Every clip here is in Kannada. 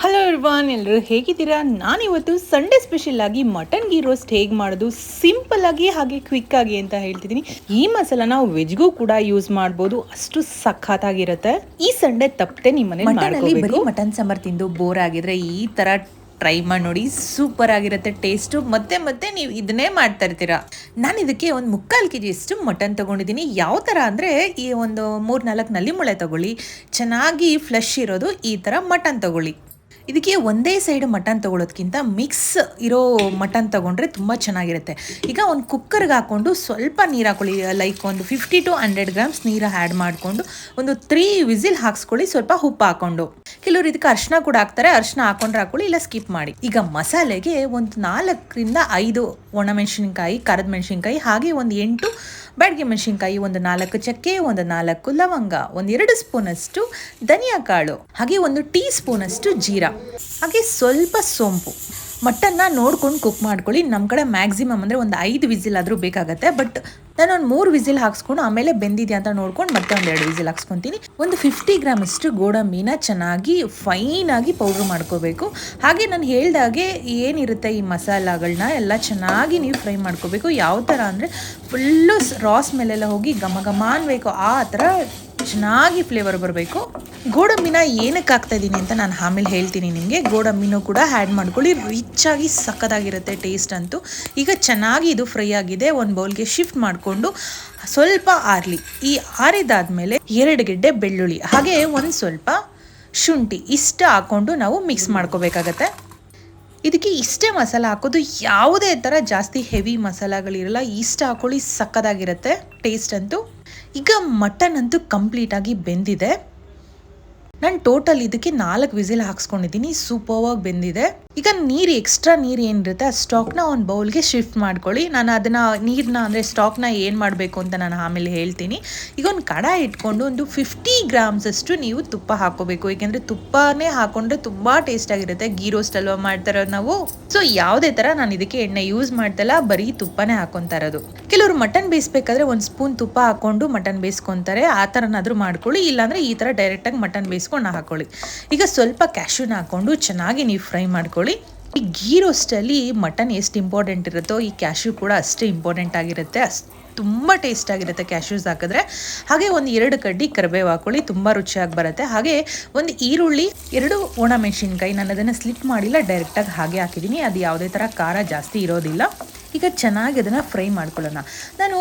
ಹಲೋ ಎವ್ರಿವಾನ್, ಎಲ್ಲರೂ ಹೇಗಿದ್ದೀರಾ? ನಾನಿವತ್ತು ಸಂಡೇ ಸ್ಪೆಷಲ್ ಆಗಿ ಮಟನ್ ಗೀ ರೋಸ್ಟ್ ಹೇಗೆ ಮಾಡೋದು ಸಿಂಪಲ್ ಆಗಿ ಹಾಗೆ ಕ್ವಿಕ್ ಆಗಿ ಅಂತ ಹೇಳ್ತಿದ್ದೀನಿ. ಈ ಮಸಾಲ ನಾವು ವೆಜ್ಗೂ ಕೂಡ ಯೂಸ್ ಮಾಡ್ಬೋದು, ಅಷ್ಟು ಸಖತ್ತಾಗಿರುತ್ತೆ. ಈ ಸಂಡೇ ತಪ್ಪದೆ ನಿಮ್ಮ ಮನೇಲಿ ಮಾಡ್ಕೋಬೇಕು. ಮಟನ್ ಸಾಂಬಾರ್ ತಿಂದು ಬೋರ್ ಆಗಿದ್ರೆ ಈ ತರ ಟ್ರೈ ಮಾಡಿ ನೋಡಿ, ಸೂಪರ್ ಆಗಿರುತ್ತೆ ಟೇಸ್ಟು. ಮತ್ತೆ ನೀವು ಇದನ್ನೇ ಮಾಡ್ತಾ ಇರ್ತೀರಾ. ನಾನು ಇದಕ್ಕೆ ಒಂದು 3/4 kg ಅಷ್ಟು ಮಟನ್ ತೊಗೊಂಡಿದ್ದೀನಿ. ಯಾವ ಥರ ಅಂದರೆ ಈ ಒಂದು 3-4 ನಲ್ಲಿ ಮೊಳೆ ತೊಗೊಳ್ಳಿ, ಚೆನ್ನಾಗಿ ಫ್ಲೆಶ್ ಇರೋದು ಈ ಥರ ಮಟನ್ ತೊಗೊಳ್ಳಿ. ಇದಕ್ಕೆ ಒಂದೇ ಸೈಡ್ ಮಟನ್ ತೊಗೊಳೋದ್ಕಿಂತ ಮಿಕ್ಸ್ ಇರೋ ಮಟನ್ ತೊಗೊಂಡ್ರೆ ತುಂಬ ಚೆನ್ನಾಗಿರುತ್ತೆ. ಈಗ ಒಂದು ಕುಕ್ಕರ್ಗೆ ಹಾಕ್ಕೊಂಡು ಸ್ವಲ್ಪ ನೀರು ಹಾಕೊಳ್ಳಿ, ಲೈಕ್ ಒಂದು 50 to 100 grams ನೀರು ಆ್ಯಡ್ ಮಾಡಿಕೊಂಡು ಒಂದು 3 ವಿಸಿಲ್ ಹಾಕ್ಸ್ಕೊಳ್ಳಿ, ಸ್ವಲ್ಪ ಉಪ್ಪು ಹಾಕ್ಕೊಂಡು. ಕೆಲವರು ಇದಕ್ಕೆ ಅರಿಶಿನ ಕೂಡ ಹಾಕ್ತಾರೆ, ಅರಿಶಿನ ಹಾಕೊಂಡ್ರೆ ಹಾಕೊಳ್ಳಿ, ಇಲ್ಲ ಸ್ಕಿಪ್ ಮಾಡಿ. ಈಗ ಮಸಾಲೆಗೆ ಒಂದು 4ರಿಂದ 5 ಒಣಮೆಣಸಿನ್ಕಾಯಿ, ಖಾರದ ಮೆಣಸಿನ್ಕಾಯಿ, ಹಾಗೆ ಒಂದು 8 ಬ್ಯಾಡಗಿ ಮೆಣಸಿನ್ಕಾಯಿ, ಒಂದು 4 ಚಕ್ಕೆ, ಒಂದು 4 ಲವಂಗ, ಒಂದು 2 ಸ್ಪೂನಷ್ಟು ಧನಿಯಾ ಕಾಳು, ಹಾಗೆ ಒಂದು ಟೀ ಸ್ಪೂನಷ್ಟು ಜೀರಾ, ಹಾಗೆ ಸ್ವಲ್ಪ ಸೋಂಪು. ಮಟನ್ನ ನೋಡ್ಕೊಂಡು ಕುಕ್ ಮಾಡ್ಕೊಳ್ಳಿ. ನಮ್ಮ ಕಡೆ ಮ್ಯಾಕ್ಸಿಮಮ್ ಅಂದರೆ ಒಂದು 5 ವಿಸಿಲ್ ಆದರೂ ಬೇಕಾಗತ್ತೆ. ಬಟ್ ನಾನು ಒಂದು 3 ವಿಸಿಲ್ ಹಾಕ್ಸ್ಕೊಂಡು ಆಮೇಲೆ ಬೆಂದಿದೆ ಅಂತ ನೋಡ್ಕೊಂಡು ಮತ್ತೆ ಒಂದು 2 ವಿಸಿಲ್ ಹಾಕ್ಸ್ಕೊತೀನಿ. ಒಂದು 50 ಗ್ರಾಮ್ ಅಷ್ಟು ಗೋಡಂಬಿನ ಚೆನ್ನಾಗಿ ಫೈನಾಗಿ ಪೌಡ್ರ್ ಮಾಡ್ಕೋಬೇಕು. ಹಾಗೆ ನಾನು ಹೇಳ್ದಾಗೆ ಏನಿರುತ್ತೆ ಈ ಮಸಾಲಗಳನ್ನ ಎಲ್ಲ ಚೆನ್ನಾಗಿ ನೀವು ಫ್ರೈ ಮಾಡ್ಕೋಬೇಕು. ಯಾವ ಥರ ಅಂದರೆ ಫುಲ್ಲು ರಾ ಸ್ಮೆಲ್ಲೆಲ್ಲ ಹೋಗಿ ಘಮ ಘಮ ಅನ್ಬೇಕು, ಆ ಥರ ಚೆನ್ನಾಗಿ ಫ್ಲೇವರ್ ಬರಬೇಕು. ಗೋಡಂಬಿನ ಏನಕ್ಕೆ ಹಾಕ್ತಾ ಇದ್ದೀನಿ ಅಂತ ನಾನು ಆಮೇಲೆ ಹೇಳ್ತೀನಿ ನಿಮಗೆ. ಗೋಡಂಬಿನೂ ಕೂಡ ಆ್ಯಡ್ ಮಾಡ್ಕೊಳ್ಳಿ, ರಿಚ್ ಆಗಿ ಸಖತ್ತಾಗಿರುತ್ತೆ ಟೇಸ್ಟ್ ಅಂತೂ. ಈಗ ಚೆನ್ನಾಗಿ ಇದು ಫ್ರೈ ಆಗಿದೆ, ಒಂದು ಬೌಲ್ಗೆ ಶಿಫ್ಟ್ ಮಾಡಿಕೊಂಡು ಸ್ವಲ್ಪ ಆರಲಿ. ಈ ಆರಿದಾದ್ಮೇಲೆ 2 ಗೆಡ್ಡೆ ಬೆಳ್ಳುಳ್ಳಿ, ಹಾಗೆ ಒಂದು ಸ್ವಲ್ಪ ಶುಂಠಿ ಇಷ್ಟು ಹಾಕ್ಕೊಂಡು ನಾವು ಮಿಕ್ಸ್ ಮಾಡ್ಕೋಬೇಕಾಗತ್ತೆ. ಇದಕ್ಕೆ ಇಷ್ಟೇ ಮಸಾಲ ಹಾಕೋದು, ಯಾವುದೇ ಥರ ಜಾಸ್ತಿ ಹೆವಿ ಮಸಾಲಗಳಿರಲ್ಲ. ಇಷ್ಟು ಹಾಕೊಳ್ಳಿ, ಸಕ್ಕದಾಗಿರುತ್ತೆ ಟೇಸ್ಟ್ ಅಂತೂ. ಈಗ ಮಟನ್ ಅಂತೂ ಕಂಪ್ಲೀಟಾಗಿ ಬೆಂದಿದೆ. ನಾನು ಟೋಟಲ್ ಇದಕ್ಕೆ 4 ವಿಸಿಲ್ ಹಾಕ್ಸ್ಕೊಂಡಿದ್ದೀನಿ, ಸೂಪರ್ವಾಗಿ ಬೆಂದಿದೆ. ಈಗ ಎಕ್ಸ್ಟ್ರಾ ನೀರು ಏನಿರುತ್ತೆ ಆ ಸ್ಟಾಕ್ನ ಒಂದು ಬೌಲ್ಗೆ ಶಿಫ್ಟ್ ಮಾಡ್ಕೊಳ್ಳಿ. ನಾನು ಅದನ್ನು ನೀರನ್ನ ಅಂದರೆ ಸ್ಟಾಕ್ನ ಏನು ಮಾಡಬೇಕು ಅಂತ ನಾನು ಆಮೇಲೆ ಹೇಳ್ತೀನಿ. ಈಗ ಒಂದು ಕಡಾಯಿ ಇಟ್ಕೊಂಡು ಒಂದು 50 ಗ್ರಾಮ್ಸ್ ಅಷ್ಟು ನೀವು ತುಪ್ಪ ಹಾಕೋಬೇಕು. ಏಕೆಂದರೆ ತುಪ್ಪನೇ ಹಾಕೊಂಡ್ರೆ ತುಂಬ ಟೇಸ್ಟಾಗಿರುತ್ತೆ. ಗೀ ರೋಸ್ಟ್ ಅಲ್ವಾ ಮಾಡ್ತಾರೋ ನಾವು. ಸೊ ಯಾವುದೇ ಥರ ನಾನು ಇದಕ್ಕೆ ಎಣ್ಣೆ ಯೂಸ್ ಮಾಡ್ತಲ್ಲ, ಬರೀ ತುಪ್ಪನೇ ಹಾಕೊತಾ ಇರೋದು. ಕೆಲವರು ಮಟನ್ ಬೇಯಿಸ್ಬೇಕಾದ್ರೆ 1 ಸ್ಪೂನ್ ತುಪ್ಪ ಹಾಕ್ಕೊಂಡು ಮಟನ್ ಬೇಯಿಸ್ಕೊತಾರೆ, ಆ ಥರನಾದರೂ ಮಾಡ್ಕೊಳ್ಳಿ. ಇಲ್ಲಾಂದರೆ ಈ ಥರ ಡೈರೆಕ್ಟಾಗಿ ಮಟನ್ ಬೇಯಿಸ್ಕೊಂಡು ಹಾಕೊಳ್ಳಿ. ಈಗ ಸ್ವಲ್ಪ ಕ್ಯಾಶ್ಯೂನ ಹಾಕ್ಕೊಂಡು ಚೆನ್ನಾಗಿ ನೀವು ಫ್ರೈ ಮಾಡ್ಕೊಳ್ಳಿ. ಈ ಗೀ ರೋಸ್ಟಲ್ಲಿ ಮಟನ್ ಎಷ್ಟು ಇಂಪಾರ್ಟೆಂಟ್ ಇರುತ್ತೋ ಈ ಕ್ಯಾಶ್ಯೂ ಕೂಡ ಅಷ್ಟೇ ಇಂಪಾರ್ಟೆಂಟ್ ಆಗಿರುತ್ತೆ. ತುಂಬ ಟೇಸ್ಟ್ ಆಗಿರುತ್ತೆ ಕ್ಯಾಶ್ಯೂಸ್ ಹಾಕಿದ್ರೆ. ಹಾಗೆ ಒಂದು 2 ಕಡ್ಡಿ ಕರಿಬೇವು ಹಾಕೊಳ್ಳಿ, ತುಂಬ ರುಚಿಯಾಗಿ ಬರುತ್ತೆ. ಹಾಗೆ ಒಂದು ಈರುಳ್ಳಿ, 2 ಒಣಮೆಣಸಿನ್ಕಾಯಿ, ನಾನು ಅದನ್ನು ಸ್ಲಿಟ್ ಮಾಡಿಲ್ಲ, ಡೈರೆಕ್ಟಾಗಿ ಹಾಗೆ ಹಾಕಿದ್ದೀನಿ. ಅದು ಯಾವುದೇ ಥರ ಖಾರ ಜಾಸ್ತಿ ಇರೋದಿಲ್ಲ. ಈಗ ಚೆನ್ನಾಗಿ ಅದನ್ನು ಫ್ರೈ ಮಾಡ್ಕೊಳ್ಳೋಣ. ನಾನು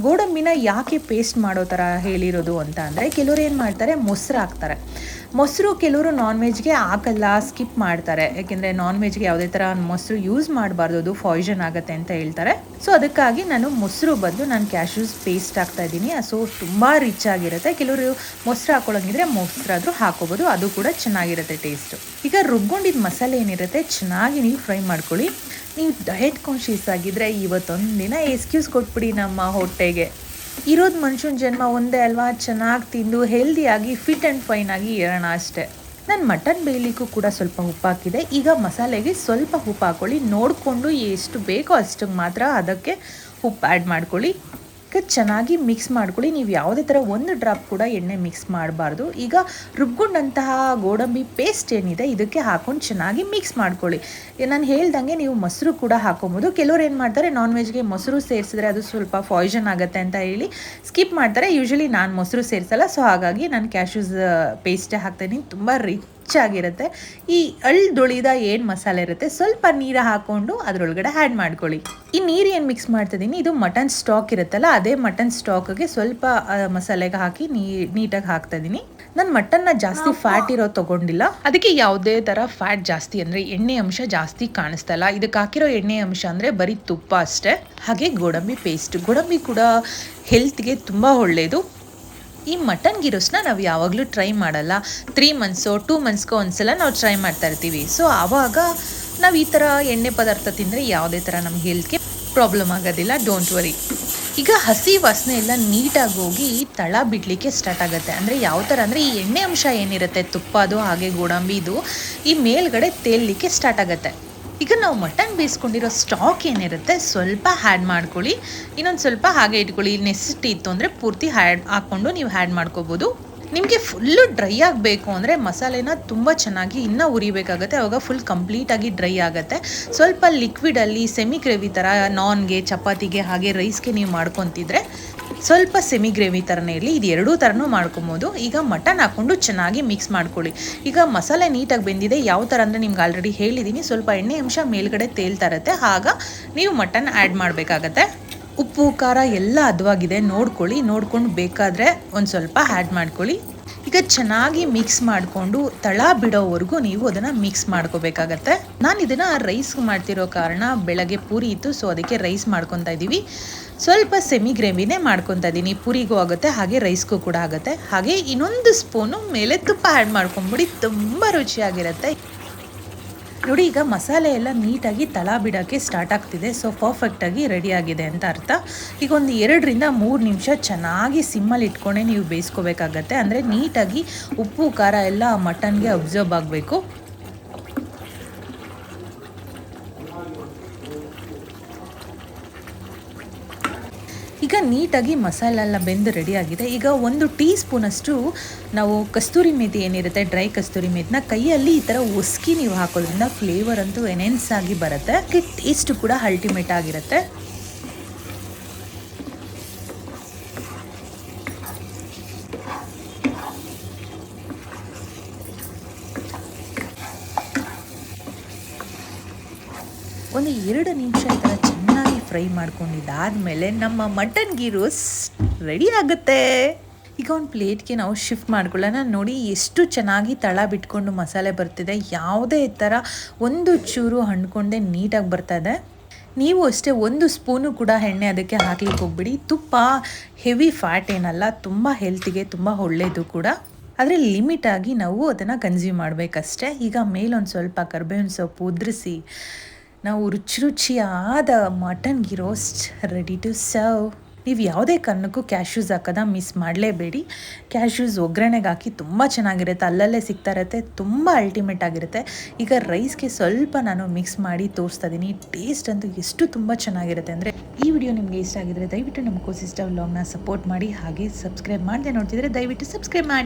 ಗೋಡಂಬಿನ ಯಾಕೆ ಪೇಸ್ಟ್ ಮಾಡೋ ಥರ ಹೇಳಿರೋದು ಅಂತ ಅಂದರೆ, ಕೆಲವರು ಏನು ಮಾಡ್ತಾರೆ, ಮೊಸರು ಹಾಕ್ತಾರೆ. ಮೊಸರು ಕೆಲವರು ನಾನ್ ವೆಜ್ಗೆ ಹಾಕಲ್ಲ, ಸ್ಕಿಪ್ ಮಾಡ್ತಾರೆ. ಯಾಕೆಂದರೆ ನಾನ್ ವೆಜ್ಗೆ ಯಾವುದೇ ಥರ ಮೊಸರು ಯೂಸ್ ಮಾಡಬಾರ್ದು, ಅದು ಪಾಯ್ಸನ್ ಆಗುತ್ತೆ ಅಂತ ಹೇಳ್ತಾರೆ. ಸೊ ಅದಕ್ಕಾಗಿ ನಾನು ಮೊಸರು ಬದಲು ನಾನು ಕ್ಯಾಶ್ಯೂಸ್ ಪೇಸ್ಟ್ ಹಾಕ್ತಾ ಇದ್ದೀನಿ. ಸೊ ತುಂಬ ರಿಚ್ ಆಗಿರುತ್ತೆ. ಕೆಲವರು ಮೊಸರು ಹಾಕೊಳ್ಳೋಂಗಿದ್ರೆ ಮೊಸರಾದರೂ ಹಾಕೋಬೋದು, ಅದು ಕೂಡ ಚೆನ್ನಾಗಿರುತ್ತೆ ಟೇಸ್ಟು. ಈಗ ರುಬ್ಕೊಂಡಿದ್ದ ಮಸಾಲೆ ಏನಿರುತ್ತೆ ಚೆನ್ನಾಗಿ ನೀವು ಫ್ರೈ ಮಾಡ್ಕೊಳ್ಳಿ. ನೀವು ಡಯಟ್ ಕಾನ್ಷಿಯಸ್ ಆಗಿದ್ದರೆ ಇವತ್ತೊಂದು ದಿನ ಎಕ್ಸ್ಕ್ಯೂಸ್ ಕೊಟ್ಬಿಡಿ, ನಮ್ಮ ಹೊಟ್ಟೆಗೆ ಇರೋದು ಮನುಷ್ಯನ ಜನ್ಮ ಒಂದೇ ಅಲ್ವಾ, ಚೆನ್ನಾಗಿ ತಿಂದು ಹೆಲ್ದಿಯಾಗಿ ಫಿಟ್ ಆ್ಯಂಡ್ ಫೈನ್ ಆಗಿ ಇರೋಣ ಅಷ್ಟೇ. ನಾನು ಮಟನ್ ಬೇಯಲಿಕ್ಕೂ ಕೂಡ ಸ್ವಲ್ಪ ಉಪ್ಪು ಹಾಕಿದೆ. ಈಗ ಮಸಾಲೆಗೆ ಸ್ವಲ್ಪ ಉಪ್ಪು ಹಾಕ್ಕೊಳ್ಳಿ, ನೋಡಿಕೊಂಡು ಎಷ್ಟು ಬೇಕೋ ಅಷ್ಟಿಗೆ ಮಾತ್ರ ಅದಕ್ಕೆ ಉಪ್ಪು ಆ್ಯಡ್ ಮಾಡ್ಕೊಳ್ಳಿ. ಈಗ ಚೆನ್ನಾಗಿ ಮಿಕ್ಸ್ ಮಾಡ್ಕೊಳ್ಳಿ. ನೀವು ಯಾವುದೇ ಥರ ಒಂದು ಡ್ರಾಪ್ ಕೂಡ ಎಣ್ಣೆ ಮಿಕ್ಸ್ ಮಾಡಬಾರ್ದು. ಈಗ ರುಬ್ಕೊಂಡಂತಹ ಗೋಡಂಬಿ ಪೇಸ್ಟ್ ಏನಿದೆ ಇದಕ್ಕೆ ಹಾಕ್ಕೊಂಡು ಚೆನ್ನಾಗಿ ಮಿಕ್ಸ್ ಮಾಡ್ಕೊಳ್ಳಿ. ನಾನು ಹೇಳ್ದಂಗೆ ನೀವು ಮೊಸರು ಕೂಡ ಹಾಕೊಬೋದು. ಕೆಲವರು ಏನು ಮಾಡ್ತಾರೆ, ನಾನ್ ವೆಜ್ಗೆ ಮೊಸರು ಸೇರಿಸಿದ್ರೆ ಅದು ಸ್ವಲ್ಪ ಪಾಯ್ಸನ್ ಆಗುತ್ತೆ ಅಂತ ಹೇಳಿ ಸ್ಕಿಪ್ ಮಾಡ್ತಾರೆ. ಯೂಶ್ವಲಿ ನಾನು ಮೊಸರು ಸೇರಿಸಲ್ಲ, ಸೊ ಹಾಗಾಗಿ ನಾನು ಕ್ಯಾಶ್ಯೂಸ್ ಪೇಸ್ಟೇ ಹಾಕ್ತಾಯಿದ್ದೀನಿ. ತುಂಬ ರಿಚ್ ಆಗಿರುತ್ತೆ. ಈ ಅಳ್ದೊಳಿದ ಏನು ಮಸಾಲೆ ಇರುತ್ತೆ ಸ್ವಲ್ಪ ನೀರು ಹಾಕ್ಕೊಂಡು ಅದರೊಳಗಡೆ ಆ್ಯಡ್ ಮಾಡ್ಕೊಳ್ಳಿ. ಈ ನೀರು ಏನು ಮಿಕ್ಸ್ ಮಾಡ್ತಿದ್ದೀನಿ, ಇದು ಮಟನ್ ಸ್ಟಾಕ್ ಇರುತ್ತಲ್ಲ, ಅದೇ ಮಟನ್ ಸ್ಟಾಕ್ಗೆ ಸ್ವಲ್ಪ ಮಸಾಲೆಗೆ ಹಾಕಿ ನೀಟಾಗಿ ಹಾಕ್ತಾಯಿದ್ದೀನಿ. ನಾನು ಮಟನ್ನ ಜಾಸ್ತಿ ಫ್ಯಾಟ್ ಇರೋ ತೊಗೊಂಡಿಲ್ಲ, ಅದಕ್ಕೆ ಯಾವುದೇ ಥರ ಫ್ಯಾಟ್ ಜಾಸ್ತಿ ಅಂದರೆ ಎಣ್ಣೆ ಅಂಶ ಜಾಸ್ತಿ ಕಾಣಿಸ್ತಾ ಇಲ್ಲ. ಇದಕ್ಕೆ ಹಾಕಿರೋ ಎಣ್ಣೆ ಅಂಶ ಅಂದರೆ ಬರೀ ತುಪ್ಪ ಅಷ್ಟೇ. ಹಾಗೆ ಗೋಡಂಬಿ ಪೇಸ್ಟ್, ಗೋಡಂಬಿ ಕೂಡ ಹೆಲ್ತ್ಗೆ ತುಂಬ ಒಳ್ಳೆಯದು. ಈ ಮಟನ್ ಗೀ ರೋಸ್ಟ್ನ ನಾವು ಯಾವಾಗಲೂ ಟ್ರೈ ಮಾಡಲ್ಲ, 3 ಮಂತ್ಸೋ 2 ಮಂತ್ಸ್ಗೋ ಒಂದ್ಸಲ ನಾವು ಟ್ರೈ ಮಾಡ್ತಾ ಇರ್ತೀವಿ. ಸೊ ಆವಾಗ ನಾವು ಈ ಥರ ಎಣ್ಣೆ ಪದಾರ್ಥ ತಿಂದರೆ ಯಾವುದೇ ಥರ ನಮ್ಮ ಹೆಲ್ತ್ಗೆ ಪ್ರಾಬ್ಲಮ್ ಆಗೋದಿಲ್ಲ, ಡೋಂಟ್ ವರಿ. ಈಗ ಹಸಿ ವಾಸನೆ ಎಲ್ಲ ನೀಟಾಗಿ ಹೋಗಿ ತಳ ಬಿಡಲಿಕ್ಕೆ ಸ್ಟಾರ್ಟ್ ಆಗುತ್ತೆ. ಅಂದರೆ ಯಾವ ಥರ ಅಂದರೆ ಈ ಎಣ್ಣೆ ಅಂಶ ಏನಿರುತ್ತೆ ತುಪ್ಪದು ಹಾಗೆ ಗೋಡಂಬಿದು ಈ ಮೇಲ್ಗಡೆ ತೇಲಲಿಕ್ಕೆ ಸ್ಟಾರ್ಟ್ ಆಗುತ್ತೆ. ಈಗ ನಾವು ಮಟನ್ ಬೇಯಿಸ್ಕೊಂಡಿರೋ ಸ್ಟಾಕ್ ಏನಿರುತ್ತೆ ಸ್ವಲ್ಪ ಆ್ಯಡ್ ಮಾಡ್ಕೊಳ್ಳಿ, ಇನ್ನೊಂದು ಸ್ವಲ್ಪ ಹಾಗೆ ಇಟ್ಕೊಳ್ಳಿ. ನೆಸಿಟಿ ಇತ್ತು ಅಂದರೆ ಪೂರ್ತಿ ಹಾಕ್ಕೊಂಡು ನೀವು ಆ್ಯಡ್ ಮಾಡ್ಕೋಬೋದು. ನಿಮಗೆ ಫುಲ್ಲು ಡ್ರೈ ಆಗಬೇಕು ಅಂದರೆ ಮಸಾಲೆನ ತುಂಬ ಚೆನ್ನಾಗಿ ಇನ್ನೂ ಉರಿಬೇಕಾಗತ್ತೆ, ಆವಾಗ ಫುಲ್ ಕಂಪ್ಲೀಟಾಗಿ ಡ್ರೈ ಆಗುತ್ತೆ. ಸ್ವಲ್ಪ ಲಿಕ್ವಿಡಲ್ಲಿ ಸೆಮಿ ಗ್ರೇವಿ ಥರ ನಾನ್ಗೆ, ಚಪಾತಿಗೆ ಹಾಗೆ ರೈಸ್ಗೆ ನೀವು ಮಾಡ್ಕೊತಿದ್ರೆ ಸ್ವಲ್ಪ ಸೆಮಿ ಗ್ರೇವಿ ಥರನೇ ಇರಲಿ. ಇದು ಎರಡೂ ಥರನೂ ಮಾಡ್ಕೊಬೋದು. ಈಗ ಮಟನ್ ಹಾಕ್ಕೊಂಡು ಚೆನ್ನಾಗಿ ಮಿಕ್ಸ್ ಮಾಡ್ಕೊಳ್ಳಿ. ಈಗ ಮಸಾಲೆ ನೀಟಾಗಿ ಬೆಂದಿದೆ. ಯಾವ ಥರ ಅಂದರೆ ನಿಮ್ಗೆ ಆಲ್ರೆಡಿ ಹೇಳಿದ್ದೀನಿ, ಸ್ವಲ್ಪ ಎಣ್ಣೆ ಅಂಶ ಮೇಲ್ಗಡೆ ತೇಲ್ತಾ ಇರುತ್ತೆ, ಆಗ ನೀವು ಮಟನ್ ಆ್ಯಡ್ ಮಾಡಬೇಕಾಗತ್ತೆ. ಉಪ್ಪು ಖಾರ ಎಲ್ಲ ಹದವಾಗಿದೆ ನೋಡ್ಕೊಳ್ಳಿ, ನೋಡ್ಕೊಂಡು ಬೇಕಾದರೆ ಒಂದು ಸ್ವಲ್ಪ ಆ್ಯಡ್ ಮಾಡ್ಕೊಳ್ಳಿ. ಈಗ ಚೆನ್ನಾಗಿ ಮಿಕ್ಸ್ ಮಾಡಿಕೊಂಡು ತಳ ಬಿಡೋವರೆಗೂ ನೀವು ಅದನ್ನು ಮಿಕ್ಸ್ ಮಾಡ್ಕೋಬೇಕಾಗತ್ತೆ. ನಾನು ಇದನ್ನು ರೈಸ್ ಮಾಡ್ತಿರೋ ಕಾರಣ ಬೆಳಗ್ಗೆ ಪೂರಿ ಇತ್ತು, ಸೊ ಅದಕ್ಕೆ ರೈಸ್ ಮಾಡ್ಕೊತಾ ಇದ್ದೀವಿ. ಸ್ವಲ್ಪ ಸೆಮಿ ಗ್ರೇವಿನೇ ಮಾಡ್ಕೊತಾ ಇದ್ದೀನಿ. ಪೂರಿಗೂ ಆಗುತ್ತೆ ಹಾಗೆ ರೈಸ್ಗೂ ಕೂಡ ಆಗುತ್ತೆ. ಹಾಗೆ ಇನ್ನೊಂದು ಸ್ಪೂನು ಮೇಲೆ ತುಪ್ಪ ಆ್ಯಡ್ ಮಾಡ್ಕೊಂಬಿಡಿ, ತುಂಬ ರುಚಿಯಾಗಿರುತ್ತೆ. ನೋಡಿ, ಈಗ ಮಸಾಲೆ ಎಲ್ಲ ನೀಟಾಗಿ ತಳ ಬಿಡೋಕ್ಕೆ ಸ್ಟಾರ್ಟ್ ಆಗ್ತಿದೆ. ಸೊ ಪರ್ಫೆಕ್ಟಾಗಿ ರೆಡಿಯಾಗಿದೆ ಅಂತ ಅರ್ಥ. ಈಗ ಒಂದು 2ರಿಂದ 3 ನಿಮಿಷ ಚೆನ್ನಾಗಿ ಸಿಮ್ಮಲ್ಲಿ ಇಟ್ಕೊಂಡೇ ನೀವು ಬೇಯಿಸ್ಕೋಬೇಕಾಗತ್ತೆ. ಅಂದರೆ ನೀಟಾಗಿ ಉಪ್ಪು ಖಾರ ಎಲ್ಲ ಮಟನ್ಗೆ ಅಬ್ಸರ್ವ್ ಆಗಬೇಕು. ಈಗ ನೀಟಾಗಿ ಮಸಾಲೆ ಎಲ್ಲ ಬೆಂದು ರೆಡಿಯಾಗಿದೆ. ಈಗ 1 ಟೀ ಸ್ಪೂನಷ್ಟು ನಾವು ಕಸ್ತೂರಿ ಮೇಥಿ ಏನಿರುತ್ತೆ, ಡ್ರೈ ಕಸ್ತೂರಿ ಮೇಥಿನ ಕೈಯಲ್ಲಿ ಈ ಥರ ಒಸ್ಕಿ ನೀವು ಹಾಕೋದ್ರಿಂದ ಫ್ಲೇವರ್ ಅಂತೂ ಎನೆನ್ಸ್ ಆಗಿ ಬರುತ್ತೆ. ಟೇಸ್ಟ್ ಕೂಡ ಅಲ್ಟಿಮೇಟ್ ಆಗಿರುತ್ತೆ. ಒಂದು 2 ನಿಮಿಷ ಈ ಥರ ಚೆನ್ನಾಗಿ ಫ್ರೈ ಮಾಡ್ಕೊಂಡಿದ್ದಾದಮೇಲೆ ನಮ್ಮ ಮಟನ್ ಗೀ ರೋಸ್ಟ್ ರೆಡಿ ಆಗುತ್ತೆ. ಈಗ ಒಂದು ಪ್ಲೇಟ್ಗೆ ನಾವು ಶಿಫ್ಟ್ ಮಾಡ್ಕೊಳ್ಳೋಣ. ನೋಡಿ ಎಷ್ಟು ಚೆನ್ನಾಗಿ ತಳ ಬಿಟ್ಕೊಂಡು ಮಸಾಲೆ ಬರ್ತಿದೆ. ಯಾವುದೇ ಥರ ಒಂದು ಚೂರು ಹಣ್ಕೊಂಡೆ ನೀಟಾಗಿ ಬರ್ತಾಯಿದೆ. ನೀವು ಅಷ್ಟೇ 1 ಸ್ಪೂನು ಕೂಡ ಎಣ್ಣೆ ಅದಕ್ಕೆ ಹಾಕ್ಲಿಕ್ಕೆ ಹೋಗ್ಬಿಡಿ. ತುಪ್ಪ ಹೆವಿ ಫ್ಯಾಟ್ ಏನಲ್ಲ, ತುಂಬ ಹೆಲ್ತಿಗೆ ತುಂಬ ಒಳ್ಳೆಯದು ಕೂಡ. ಆದರೆ ಲಿಮಿಟಾಗಿ ನಾವು ಅದನ್ನು ಕನ್ಸ್ಯೂಮ್ ಮಾಡಬೇಕಷ್ಟೆ. ಈಗ ಮೇಲೊಂದು ಸ್ವಲ್ಪ ಕರ್ಬೇವಿನ ಸೊಪ್ಪು ಉದುರಿಸಿ ನಾವು ರುಚಿಯಾದ mutton ghee roast ready to serve. ನೀವು ಯಾವುದೇ ಕಾರಣಕ್ಕೂ ಕ್ಯಾಶ್ಯೂಸ್ ಹಾಕೋದ ಮಿಸ್ ಮಾಡಲೇಬೇಡಿ. ಕ್ಯಾಶ್ಯೂಸ್ ಒಗ್ಗರಣೆಗೆ ಹಾಕಿ ತುಂಬ ಚೆನ್ನಾಗಿರುತ್ತೆ, ಅಲ್ಲಲ್ಲೇ ಸಿಗ್ತಾ ಇರುತ್ತೆ, ತುಂಬ ಅಲ್ಟಿಮೇಟ್ ಆಗಿರುತ್ತೆ. ಈಗ ರೈಸ್ಗೆ ಸ್ವಲ್ಪ ನಾನು ಮಿಕ್ಸ್ ಮಾಡಿ ತೋರಿಸ್ತಾ ಇದ್ದೀನಿ. ಟೇಸ್ಟ್ ಅಂತೂ ಎಷ್ಟು ತುಂಬ ಚೆನ್ನಾಗಿರುತ್ತೆ ಅಂದರೆ. ಈ ವಿಡಿಯೋ ನಿಮಗೆ ಇಷ್ಟ ಆಗಿದ್ರೆ ದಯವಿಟ್ಟು ನಮ್ಮ ಕೋಸಿಸ್ಟರ್ ವ್ಲಾಗ್ನ ಸಪೋರ್ಟ್ ಮಾಡಿ. ಹಾಗೆ ಸಬ್ಸ್ಕ್ರೈಬ್ ಮಾಡದೆ ನೋಡ್ತಿದ್ರೆ ದಯವಿಟ್ಟು ಸಬ್ಸ್ಕ್ರೈಬ್ ಮಾಡಿ.